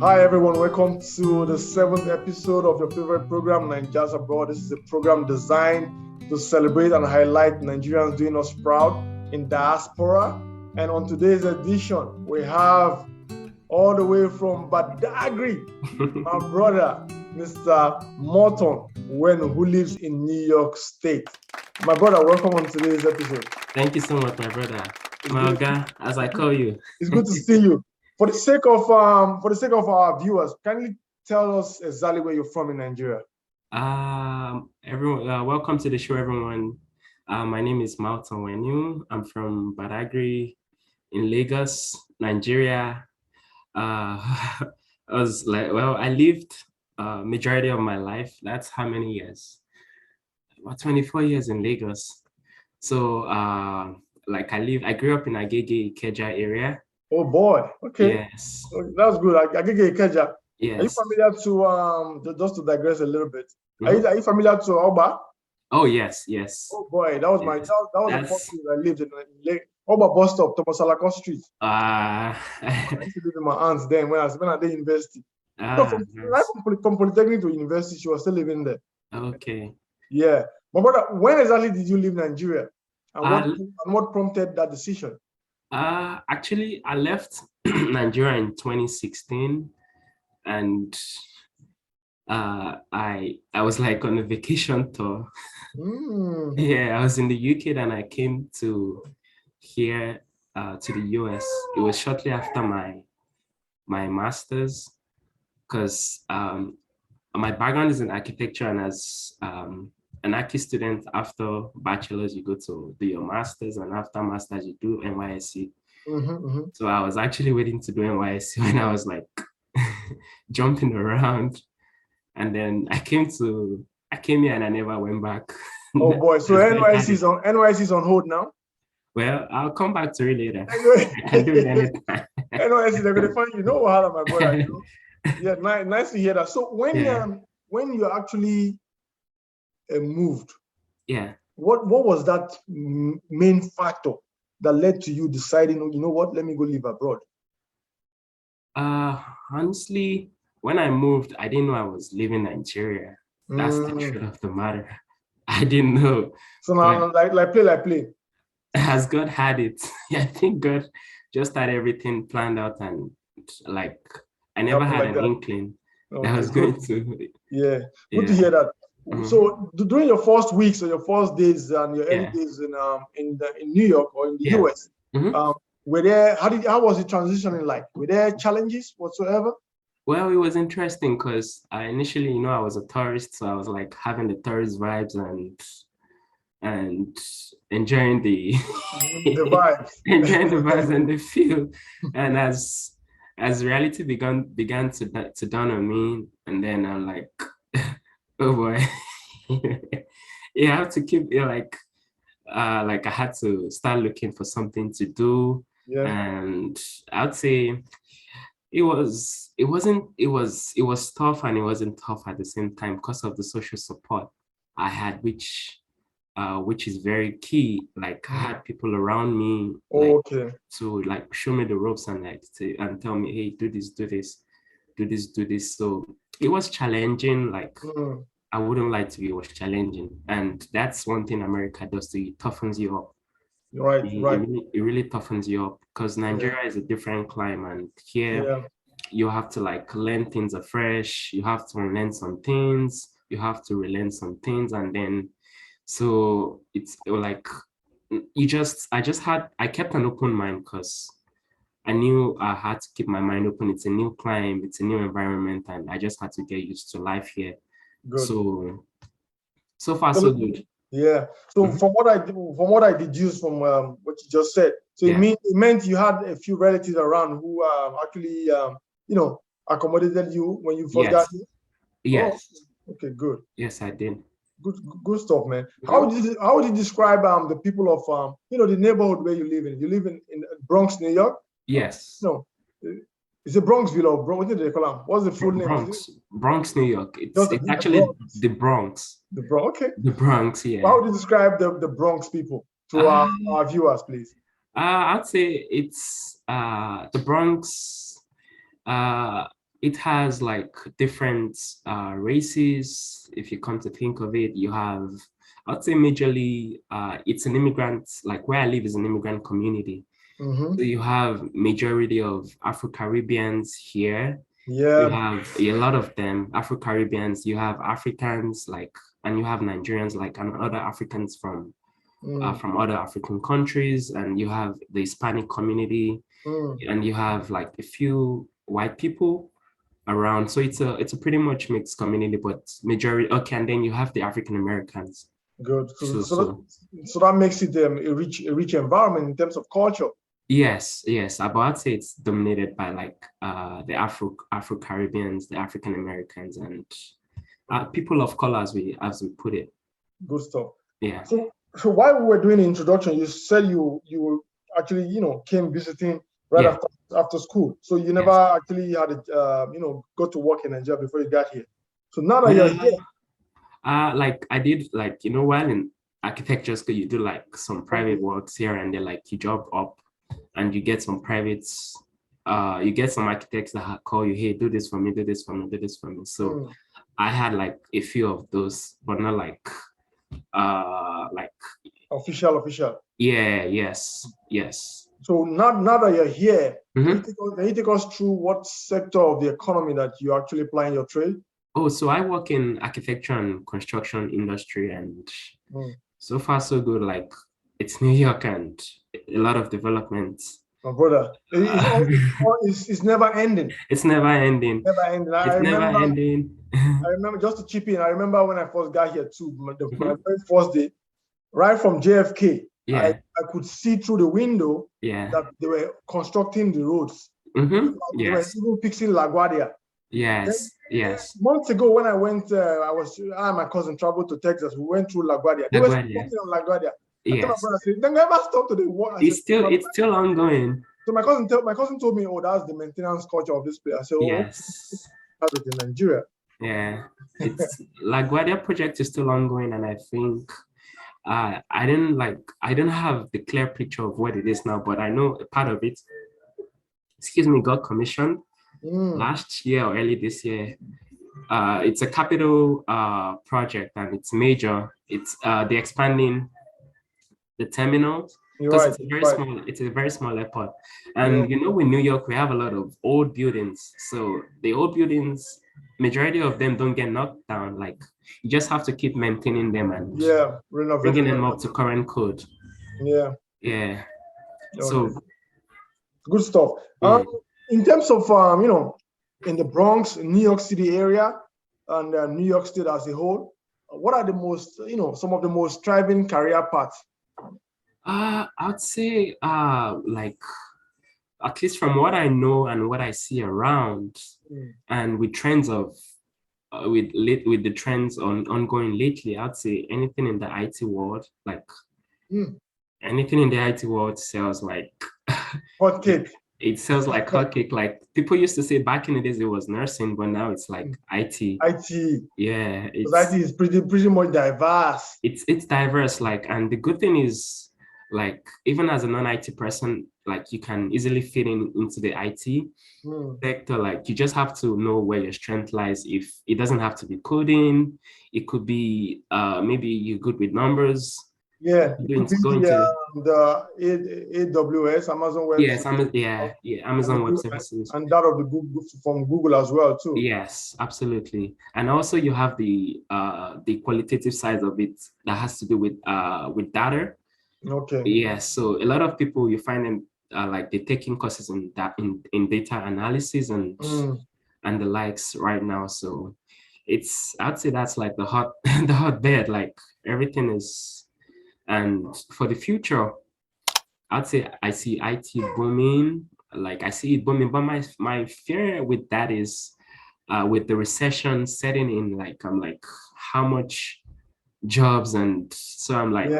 Hi everyone, welcome to the 7th episode of your favorite program, Nigerians Abroad. This is a program designed to celebrate and highlight Nigerians doing us proud in diaspora. And on today's edition, we have all the way from Badagry, my brother, Mr. Mauton Whenu, who lives in New York State. My brother, welcome on today's episode. Thank you so much, my brother. Malga, as I call you. It's good to see you. For the sake of our viewers, can you tell us exactly where you're from in Nigeria? Everyone, welcome to the show, everyone. My name is Mauton Whenu. I'm from Badagry in Lagos, Nigeria. I lived majority of my life. That's how many years? About 24 years in Lagos. So, I grew up in Agege, Ikeja area. Oh boy, okay. Yes. That's good. Agege Ikeja. Yes. Are you familiar to just to digress a little bit? Mm-hmm. Are you familiar to Oba? Oh yes. Oh boy, that was the first place I lived in Oba bus stop, Thomas Alakos Street. I used to live with my aunts then when I was at the university. From Polytechnic to university, she was still living there. Okay. Yeah. But brother, when exactly did you leave Nigeria? And what prompted that decision? Actually, I left Nigeria in 2016, and I was like on a vacation tour. Yeah, I was in the UK, then I came to here to the US. It was shortly after my master's, because my background is in architecture, and as an archi student, after bachelor's you go to do your master's, and after master's you do NYSC. So I was actually waiting to do NYSC when I was like jumping around, and then I came here and I never went back. Oh boy, so NYSC is on hold now? Well, I'll come back to it later. I can do it anytime. NYSC, they're gonna find you. No wahala, my brother. You know? Yeah, nice to hear that. So when you actually moved, what was that main factor that led to you deciding, you know what, let me go live abroad? Honestly, when I moved, I didn't know I was leaving Nigeria. That's the truth of the matter. I didn't know. So now, like play. As God had it, I think God just had everything planned out, and like I never had an inkling that I was going to. Yeah, good to hear that. So during your first weeks or your first days and your early days in New York or in the US, were there? How was the transitioning like? Were there challenges whatsoever? Well, it was interesting because initially, I was a tourist, so I was like having the tourist vibes and enjoying the vibes, enjoying the vibes and the feel. And as reality began to dawn on me, and then I'm like, oh boy, you have to keep it like I had to start looking for something to do, and I'd say it was tough, and it wasn't tough at the same time because of the social support I had, which is very key. Like I had people around me to like show me the ropes and and tell me, hey, do this. So it was challenging. Like I wouldn't like to be, it was challenging. And that's one thing America does to you, it toughens you up. Right. It really toughens you up because Nigeria is a different climate. And here you have to like learn things afresh. You have to learn some things. You have to relearn some things. And then, so it's like, I kept an open mind because I knew I had to keep my mind open. It's a new climate, it's a new environment, and I just had to get used to life here. Good. So far, so good. Yeah. So from what I deduced from what you just said, so it meant you had a few relatives around who actually accommodated you when you first got here. Yes. Oh, okay. Good. Yes, I did. Good stuff, man. How would you describe the people of the neighborhood where you live in? You live in Bronx, New York? Yes. No. Is it Bronxville or what did they call them? What's the full name? Bronx, New York. It's actually the Bronx. The Bronx, okay. The Bronx, yeah. How would you describe the Bronx people to our viewers, please? I'd say it's the Bronx. it has like different races. If you come to think of it, you have, I'd say majorly, it's an immigrant, like where I live is an immigrant community. So you have majority of Afro-Caribbeans here. You Yeah. have a lot of them, Afro-Caribbeans, you have Africans like, and you have Nigerians like, and other Africans from other African countries, and you have the Hispanic community, and you have like a few white people around. So it's a pretty much mixed community, but majority, okay, and then you have the African Americans. Good. So so So that makes it a rich environment in terms of culture. yes, but I'd say it's dominated by like the Afro-Caribbeans, the African Americans, and people of color, as we put it. Good stuff. Yeah. So while we were doing the introduction, you said you actually came visiting right after school. So you never actually had got to work in Nigeria before you got here. So now that you're here, like I did, like while in architecture school, you do like some private works here and there, like you job up and you get some privates. You get some architects that call you, hey, do this for me, do this for me, do this for me. So I had like a few of those, but not like official. Yes. So now that you're here, can you take us through what sector of the economy that you actually apply in your trade? Oh, so I work in architecture and construction industry, and so far so good. Like it's New York and a lot of developments. My brother, it's never ending. It's never ending. Never ending. I remember, just to chip in, I remember when I first got here too, my very first day, right from JFK, I could see through the window that they were constructing the roads. They were even fixing LaGuardia. Yes. Months ago, when I went, I and my cousin traveled to Texas. We went through LaGuardia. They were working on LaGuardia. Yes. My brother said, they never stopped to the work. It's still ongoing. So my cousin told me, oh, that's the maintenance culture of this place. I said, oh, yes, that's it in Nigeria. Yeah, it's LaGuardia project is still ongoing, and I think I don't have the clear picture of what it is now, but I know a part of it, got commissioned last year or early this year. It's a capital project, and it's major. It's the expanding the terminal, because it's a very small airport. And in New York, we have a lot of old buildings. So the old buildings, majority of them don't get knocked down. Like you just have to keep maintaining them and bringing them up to current code. Yeah. So good stuff. In terms of in the Bronx, New York City area, and New York State as a whole, what are the most some of the most thriving career paths? I'd say like, at least from what I know and what I see around, and with trends of with the trends ongoing lately, I'd say anything in the IT world, like anything in the IT world sells like hotcake. It sells like hotcake. Like people used to say back in the days it was nursing, but now it's like IT. Yeah, IT is pretty much diverse. It's diverse, like, and the good thing is, like, even as a non-IT person, like you can easily fit into the IT sector. Like you just have to know where your strength lies. If it doesn't have to be coding, it could be maybe you're good with numbers. Yeah, the AWS, Amazon Web. Yes, Amazon Web Services, and that of the Google, from Google as well too. Yes, absolutely. And also you have the qualitative side of it that has to do with data. Okay. Yes, so a lot of people, you find them like they're taking courses in that in data analysis and the likes right now. So I'd say that's like the hotbed. Like everything is. And for the future, I'd say I see IT booming. Like I see it booming, but my fear with that is with the recession setting in. Like I'm like, how much jobs? And so I'm like,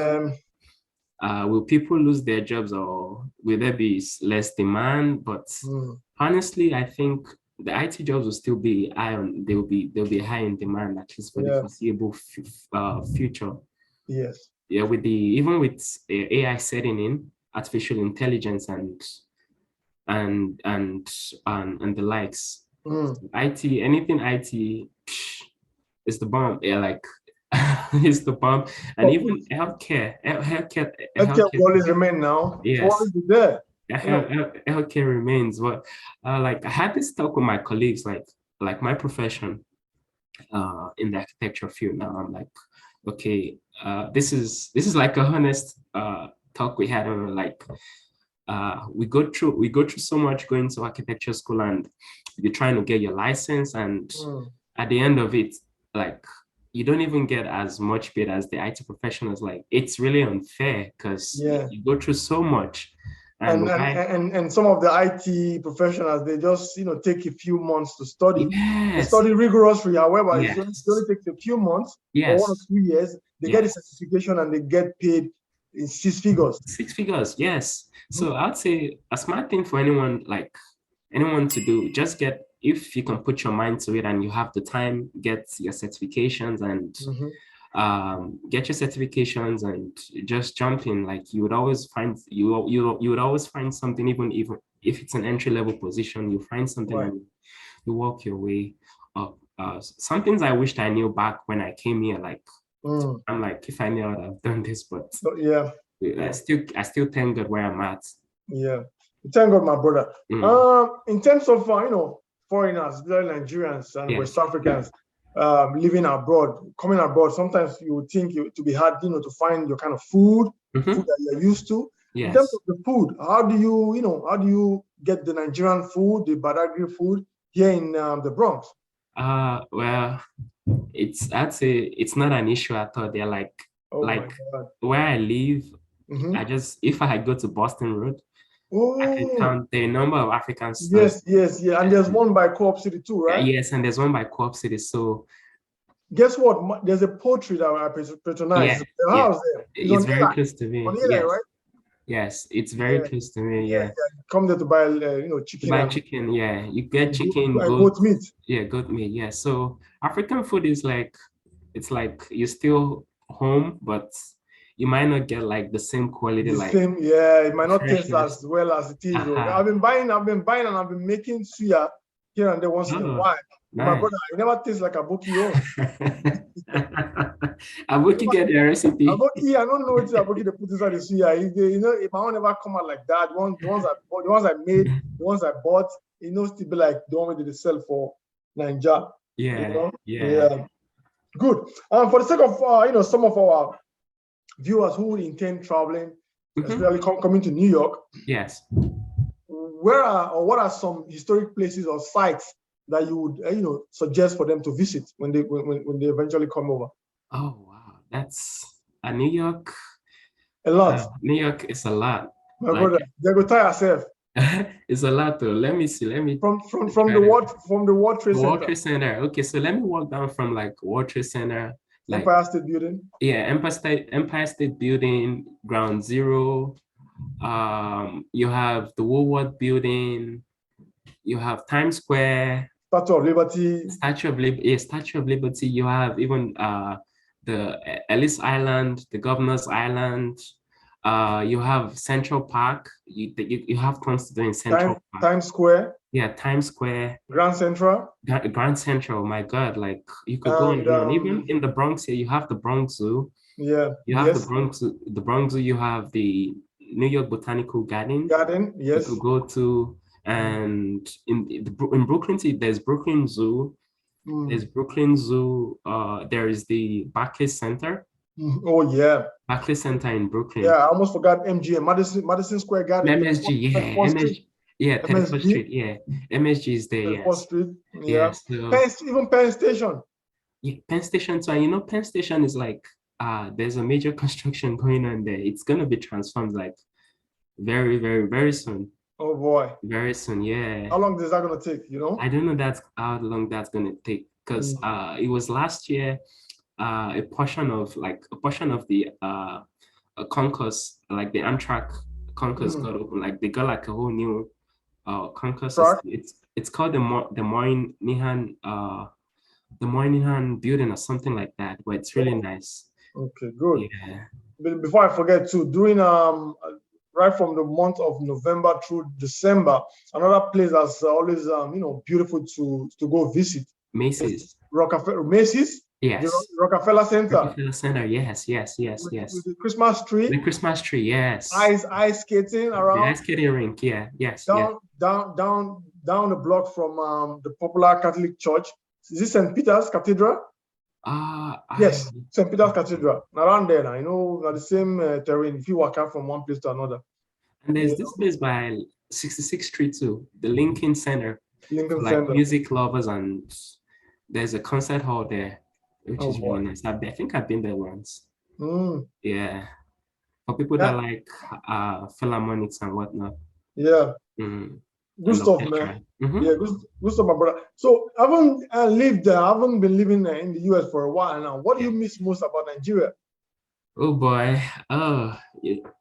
will people lose their jobs, or will there be less demand? But honestly, I think the IT jobs will still be high on. They'll be high in demand, at least for the foreseeable future. Yes. Yeah, even with AI setting in, artificial intelligence and the likes, IT, anything IT is the bomb. Yeah, like it's the bomb. And even Healthcare healthcare, will always remain now. It will always yes, be there. You know. healthcare remains. What like I had this talk with my colleagues, like my profession in the architecture field now. I'm like, okay, this is like a honest talk we had on like we go through so much going to architecture school and you're trying to get your license and at the end of it, like you don't even get as much paid as the IT professionals. Like it's really unfair because you go through so much. And some of the IT professionals, they just take a few months to study. They Yes, study rigorously. However, yes, it only takes a few months or 1 or yes, 2 years. They get a certification and they get paid in 6 figures. 6 figures, yes. So I'd say a smart thing for anyone to do, just get, if you can put your mind to it and you have the time, get your certifications and get your certifications and just jump in. Like you would always find you would always find something, even if it's an entry level position, you find something and you work your way up. Some things I wished I knew back when I came here, like I'm like, if I knew, I would have done this, but I still thank God where I'm at. Yeah, thank God, my brother. In terms of foreigners, Nigerians and West Africans living abroad, coming abroad, sometimes you would think it to be hard, to find your kind of food that you're used to. Yes. In terms of the food, how do you get the Nigerian food, the Badagry food here in the Bronx? Well, I'd say it's not an issue at all. They're like where I live, if I go to Boston Road, I can count the number of African stores. Yes, and there's one by Co-op City too, right? Yes, and there's one by Co-op City. So guess what? There's a poultry that I patronize. The house there. It's very close to me. On Eli, right? Yes, it's very close to me. Yeah. Come there to buy, chicken. To buy chicken, yeah. You get chicken, goat meat. Yeah, goat meat. Yeah. So African food is like, it's like you're still home, but you might not get like the same quality. It might not taste as well as it is. I've been buying, and I've been making suya here and there once in a while. Nice. My brother, it never tastes like Aboki. Aboki get the recipe. Aboki, I don't know what Aboki they put inside the suya. If my own never come out like that, the ones I made, the ones I bought, still be like the one they sell for Ninja. Yeah. Good. For the sake of some of our viewers who would intend traveling, especially coming to New York. Yes. What are some historic places or sites that you would suggest for them to visit when they eventually come over? Oh wow, that's New York. A lot. New York is a lot. My brother, they go tie yourself. It's a lot though. Let me see. From the World Trade Center. World Trade Center. Okay, so let me walk down from like World Trade Center. Like, Empire State Building. Yeah, Empire State Building, Ground Zero. You have the Woolworth Building. You have Times Square. Statue of Liberty. Statue of Liberty. You have even the Ellis Island, the Governor's Island. You have Central Park. You have tons to do in Central Park. Times Square. Yeah, Times Square. Grand Central. Grand Central. My God, like you could go on. Even in the Bronx here, you have the Bronx Zoo. Yeah. You have the Bronx Zoo. You have the New York Botanical Garden. Yes. You could go to, and in Brooklyn City, there's Brooklyn Zoo. There's Brooklyn Zoo. There is the Barclays Center. Oh yeah. Barclays Center in Brooklyn. Yeah, I almost forgot MGM, Madison Square Garden. MSG, yeah. MSG, 34th Street, yeah. MSG is there, 34th Street, yeah. So, even Penn Station. Yeah, Penn Station. So, Penn Station is like, there's a major construction going on there. It's going to be transformed like very, very, very soon. Oh boy. Very soon, yeah. How long is that going to take, I don't know how long that's going to take because it was last year, a portion of the concourse, like the Amtrak concourse got open. Like they got like a whole new concourse. It's called the Moynihan building or something like that, but it's really nice. Okay, good. Yeah. But before I forget too, during right from the month of November through December. Another place that's always beautiful to go visit is Macy's. Rockefeller Macy's, the Yes. Rockefeller Center Rockefeller Center. Yes, yes, yes, with yes. the Christmas tree, The Christmas tree. Yes. ice skating The around ice skating rink. Yeah. Yes. Yes. down the block from the popular Catholic church. Is this St. Peter's Cathedral? I. Yes, St. Peter's Cathedral. Around there now, the same terrain. If you walk out from one place to another, And you there's this place by 66th Street too, the Lincoln Center for Lincoln like Center. music lovers, and there's a concert hall there, which Oh is really boy. nice. I think I've been there once. Mm. Yeah. For people that Yeah, like philharmonics and whatnot. yeah. Mm. Good And stuff, man. orchestra. Mm-hmm. Yeah, good stuff, my brother. So I haven't lived there. I haven't been living in the US for a while now. What do you miss most about Nigeria? Oh boy.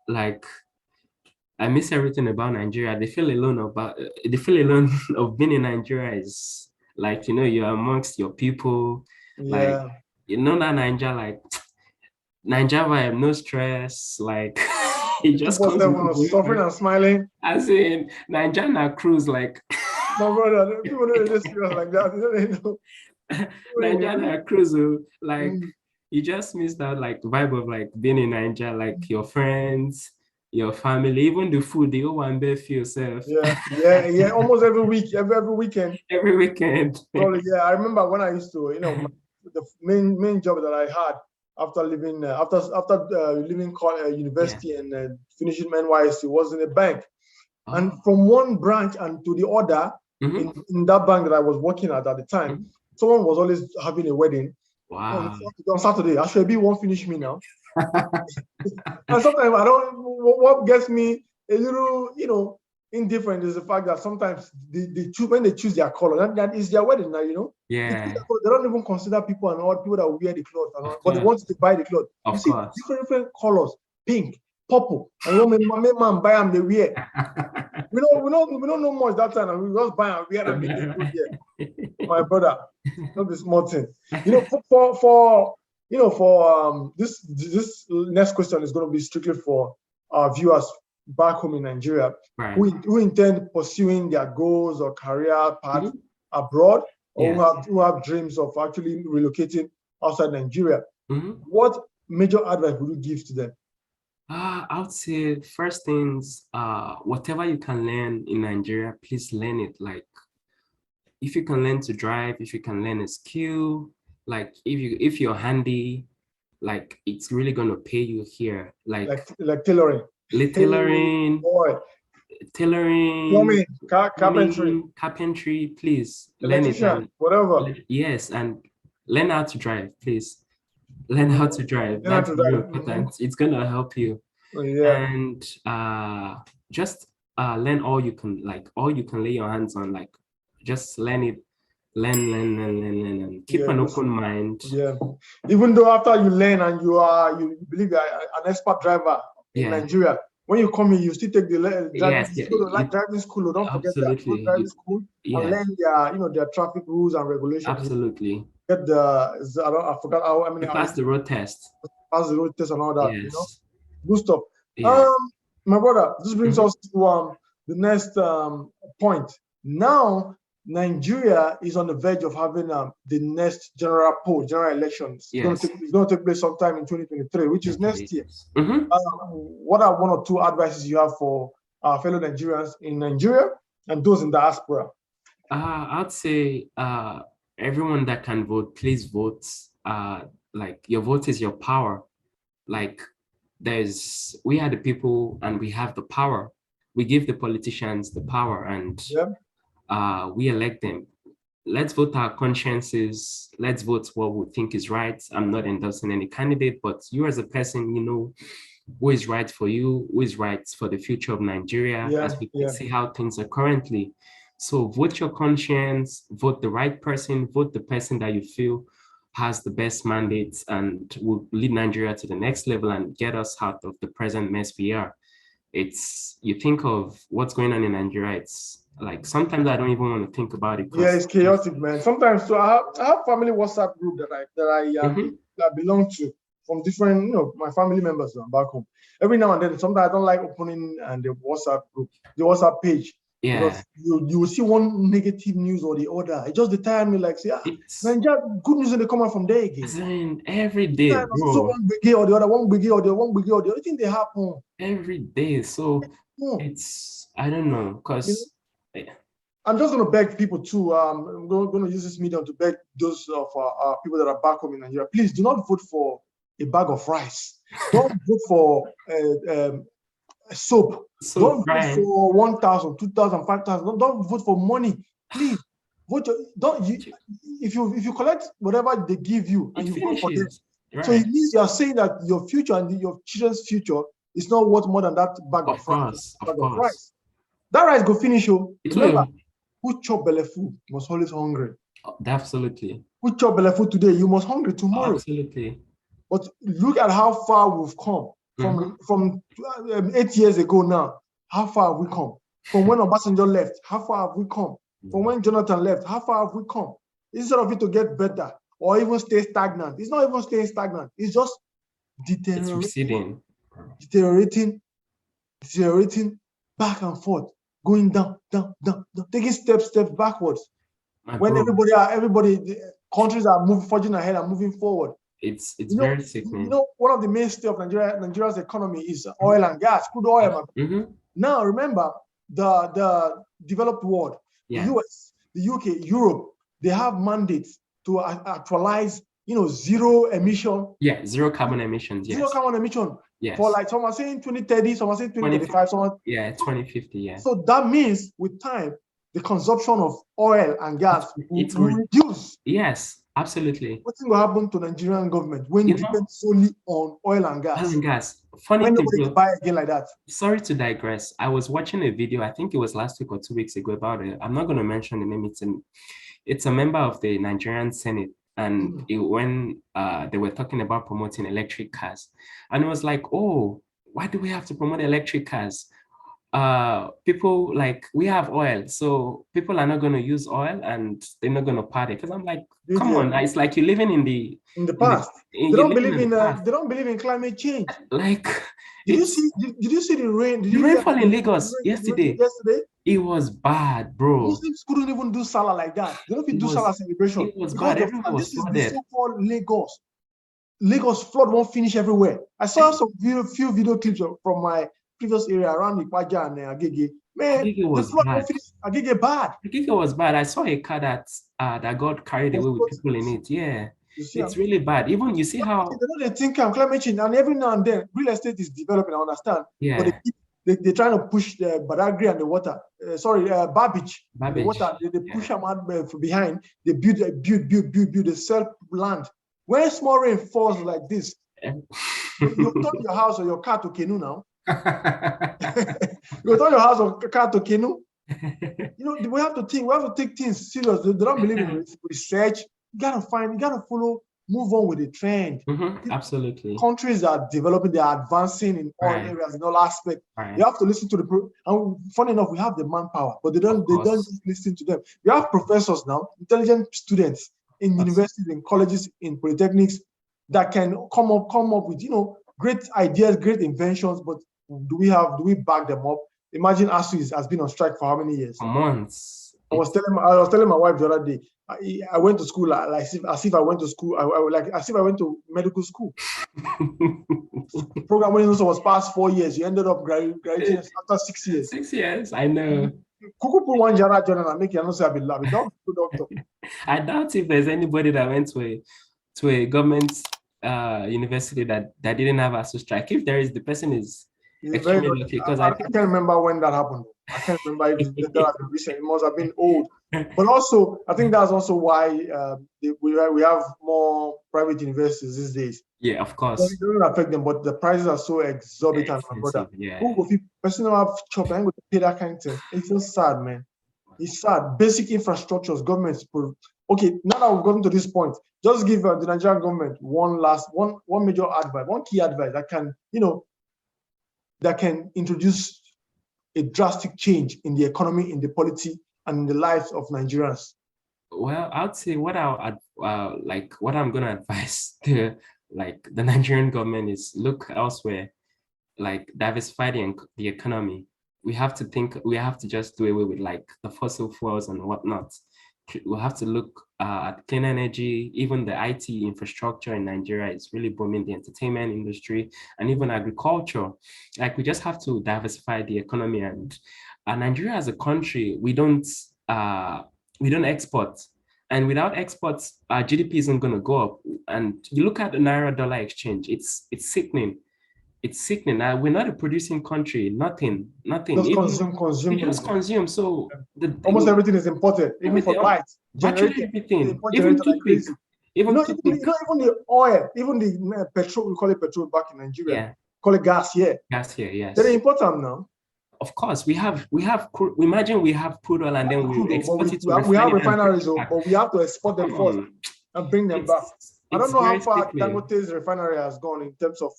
Like I miss everything about Nigeria. They feel alone of being in Nigeria is like, you're amongst your people. Like, Yeah. that Nigeria vibe, no stress. Like it just comes with 247 the was suffering boyfriend. and smiling. As in Nigeria cruise, like My brother, people don't really serious like that. Nigeria cruise, like Mm. you just miss that like vibe of like being in Nigeria, like your friends, your family, even the food, the one bed for yourself. Yeah. Almost every week, every weekend. Every weekend. Probably, yeah. I remember when I used to, the main job that I had after leaving university and finishing my NYSC was in a bank. And from one branch and to the other, in that bank that I was working at the time, someone was always having a wedding. Wow. On Saturday. Actually, won't finish me now. And sometimes I don't. What gets me a little, indifferent is the fact that sometimes when they choose their color, that is their wedding now. Yeah. They don't even consider people and all people that wear the clothes, but they want to buy the clothes. Of course. Different colors, pink, purple, and when man buy them, they wear. we don't know much that time, and we just buy and wear and make it good here. My brother, not the small thing. For this next question is going to be strictly for our viewers back home in Nigeria, right, who intend pursuing their goals or career path abroad, or who have dreams of actually relocating outside Nigeria. What major advice would you give to them? I would say first things, whatever you can learn in Nigeria, please learn it. Like if you can learn to drive, if you can learn a skill, like if you're handy, like it's really gonna pay you here. Like tailoring. Tailoring, plumbing, carpentry, please learn it. And whatever. Yes, and learn how to drive, please. Learn how to drive. That's very important. It's gonna help you. And just learn all you can lay your hands on. Like just learn it. Learn, and keep an open mind. Yeah. Even though after you learn and you believe you're an expert driver in Nigeria, when you come here, you still take the driving school. Don't forget that. Go driving school and learn their traffic rules and regulations. Absolutely. Get I forgot how I mean. Pass the road test. Pass the road test and all that. Yes. Good stuff. Yeah. My brother, this brings us to the next point. Now, Nigeria is on the verge of having the next general elections. Yes. It's going to take place sometime in 2023, which is next year. What are one or two advices you have for our fellow Nigerians in Nigeria and those in diaspora? I'd say everyone that can vote, please vote. Like your vote is your power. Like we are the people and we have the power. We give the politicians the power and we elect them. Let's vote our consciences. Let's vote what we think is right. I'm not endorsing any candidate, but you as a person, who is right for you, who is right for the future of Nigeria, as we can see how things are currently. So vote your conscience, vote the right person, vote the person that you feel has the best mandates and will lead Nigeria to the next level and get us out of the present mess we are. You think of what's going on in Nigeria, it's like sometimes I don't even want to think about it. Yeah, it's chaotic, man. Sometimes, so I have family WhatsApp group that I belong to. from different, my family members back home. Every now and then, sometimes I don't like opening and the WhatsApp group, the WhatsApp page. Yeah. Because you will see one negative news or the other. It just detire me like, say, Nigeria, good news and they come out from there again. Saying every day, bro. So one brigade or the other, one brigade or the other thing they happen. Every day. So it's, I don't know, because I'm just going to beg people too. I'm going to use this medium to beg those of people that are back home in Nigeria. Please do not vote for a bag of rice. Don't vote for soap. Don't vote for 1,000, 2,000, 5,000. Don't vote for money. Please vote. If you collect whatever they give you and you vote for them, so it means you are saying that your future and your children's future is not worth more than that bag of rice. That rice go finish you. Remember, who chop belly food must always hungry. Absolutely. Who chop belly food today, you must hungry tomorrow. Absolutely. But look at how far we've come from 8 years ago now. How far have we come? From when Obasanjo left, how far have we come? From when Jonathan left, how far have we come? Instead of it to get better or even stay stagnant, it's not even staying stagnant. It's just deteriorating. It's receding. Deteriorating back and forth, going down, taking steps backwards. When everybody, countries are forging ahead and moving forward. It's very sickening. One of the mainstay of Nigeria's economy is oil and gas, crude oil. Now, remember, the developed world, the US, the UK, Europe, they have mandates to actualize, zero emission. Yeah, zero carbon emissions. Yes. Zero carbon emission. Yes. For like some are saying 2030, some are saying 2035, some are, 2050. Yeah. So that means with time, the consumption of oil and gas will reduce. Yes, absolutely. What will happen to Nigerian government when it depends solely on oil and gas? Oil and gas. Funny when thing, nobody can buy again like that. Sorry to digress. I was watching a video, I think it was last week or 2 weeks ago, about it. I'm not going to mention the name. It's a member of the Nigerian Senate. And when they were talking about promoting electric cars, and it was like, oh, why do we have to promote electric cars? People, like, we have oil, so people are not going to use oil and they're not going to party. Because I'm like, come on, it's like you're living in the past. They don't believe in climate change. Like, did you see the rain? The rainfall in Lagos yesterday. It was bad, bro. Muslims couldn't even do Salah like that. They don't even do Salah celebration. It was bad. Everyone was flooded. This is the so-called Lagos. Lagos flood won't finish everywhere. I saw few video clips from my previous area around Ikwaja and Agege. Man, the flood won't finish. Agege bad. Agege was bad. I saw a car that got carried away with people in it. Yeah. It's really bad. Even you see how they think climate change, and every now and then real estate is developing. I understand. Yeah. But they're trying to push the Badagry and the water. Babbage. The water. They push them out behind. They build. They sell land. When small rain falls like this, you turn your house or your car to canoe now. You turn your house or car to canoe. We have to think. We have to take things serious. They don't believe in research. You gotta follow, move on with the trend. Absolutely. Countries are developing, they are advancing in all areas, in all aspects. You have to listen to and funny enough, we have the manpower, but they don't just listen to them. We have professors now, intelligent students in universities, in colleges, in polytechnics that can come up with great ideas, great inventions, but do we back them up? Imagine ASU has been on strike for how many years? For months. I was telling my wife the other day, I went to school as if I went to school. As if I went to medical school. Program when also was past 4 years. You ended up graduating after 6 years. 6 years, I know. Kuku put one Jara journal and make you not say I've been doctor. I doubt if there's anybody that went to a government university that didn't have ASU strike. If there is, the person is extremely lucky, because I can't remember when that happened. I can't remember if that has been recent. It must have been old. But also, I think that's also why we have more private universities these days. Yeah, of course. It doesn't affect them, but the prices are so exorbitant, my brother. Yeah. Who if person don't have chop and go to pay that kind of thing? It's just sad, man. It's sad. Basic infrastructures, governments. Okay, now that we've gotten to this point, just give the Nigerian government one major advice, one key advice that can introduce a drastic change in the economy, in the polity, and in the lives of Nigerians. Well, I'd say what I'm going to advise the like the Nigerian government is look elsewhere, like diversify the economy. We have to just do away with like the fossil fuels and whatnot. We'll have to look at clean energy. Even the IT infrastructure in Nigeria is really booming, the entertainment industry and even agriculture. Like we just have to diversify the economy. And Nigeria as a country, we don't export. And without exports, our GDP isn't going to go up. And you look at the Naira dollar exchange, it's sickening. It's sickening. We're not a producing country. Nothing. Just Even consume. we just consume. So almost everything is imported, even for lights, virtually everything, even toothpick, even the oil, even the petrol. We call it petrol back in Nigeria. Yeah. Call it gas here. Gas here, yes. They're important now. Of course, we have. Imagine we have crude oil and then we export it to we have refineries, but we have to export them first and bring them back. I don't know how far Dangote's refinery has gone in terms of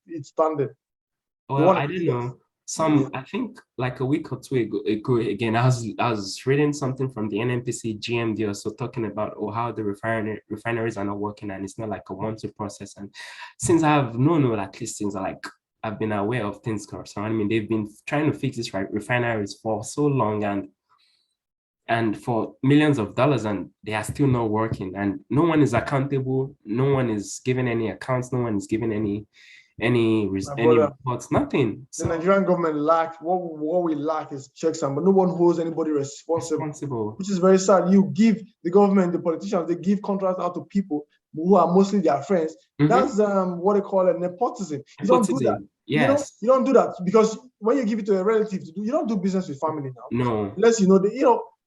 its standard. Well, I don't know. I think like a week or two ago again, I was reading something from the NNPC GMD also talking about how the refineries are not working and it's not like a 1-2 process. And since I've known at least since I've been aware of things surrounding me, they've been trying to fix these refineries for so long and for millions of dollars, and they are still not working. And no one is accountable. No one is giving any accounts. No one is giving any reports. Nothing. The Nigerian government lacks what we lack is checks, but no one holds anybody responsible. Which is very sad. You give the government, the politicians, they give contracts out to people who are mostly their friends. That's what they call a nepotism. You don't do that. Yes. You don't do that because when you give it to a relative to do, you don't do business with family now. No. Unless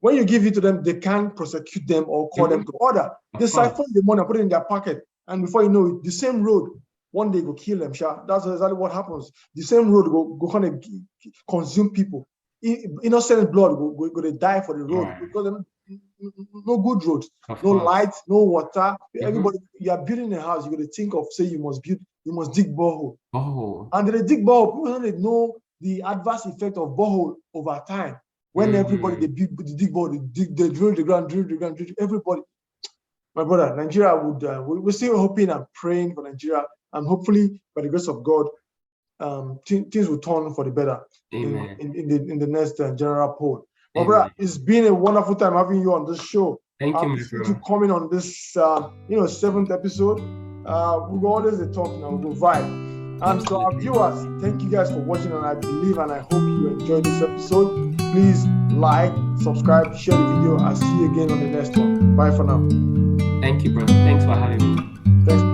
when you give it to them, they can't prosecute them or call them to order. They siphon the money and put it in their pocket. And before you know it, the same road, one day go kill them. That's exactly what happens. The same road go kind of consume people. Innocent blood go they die for the road because no good roads, no lights, no water. Everybody, you are building a house, you got to think of say you must dig borehole. And they dig borehole. People don't know the adverse effect of borehole over time. When everybody they dig borehole, they drill the ground, everybody. My brother, Nigeria would. We're still hoping and praying for Nigeria. And hopefully, by the grace of God, things will turn for the better in the next general poll. But brother, it's been a wonderful time having you on this show. Thank you, my brother. To coming on this 7th episode. We go always talk now, we go vibe. And so our viewers, thank you guys for watching, and I believe and I hope you enjoyed this episode. Please like, subscribe, share the video. I'll see you again on the next one. Bye for now. Thank you, bro. Thanks for having me. Thanks.